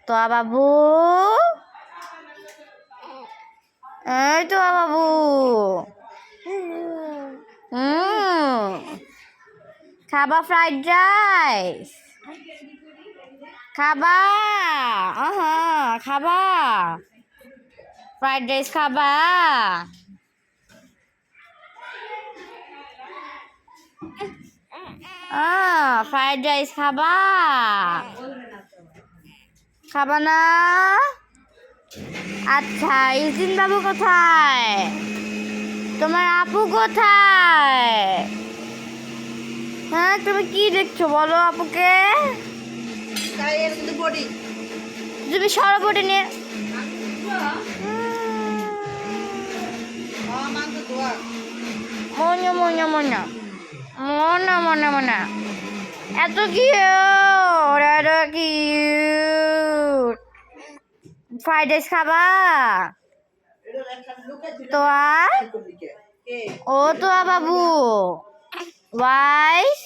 তোয়া বাবু, এই তোয়া বাবু, খাবা fried rice? খাবা? খাবা ফ্রাইড রাইস? খাবা? ফ্রাইড রাইস খাবা? খাবা না? আচ্ছা, ইউজিন বাবু কোথায়? তোমার আপু কোথায়? হ্যাঁ, তুমি কি দেখছো বলো আপুকে? তুমি সরবটি নিয়ে মনে মনে মনে মনে মনে মনে এত কিউট ফ্রাইড রাইস খাবা? তোয়া, ও তোয়া বাবু, ওয়াইস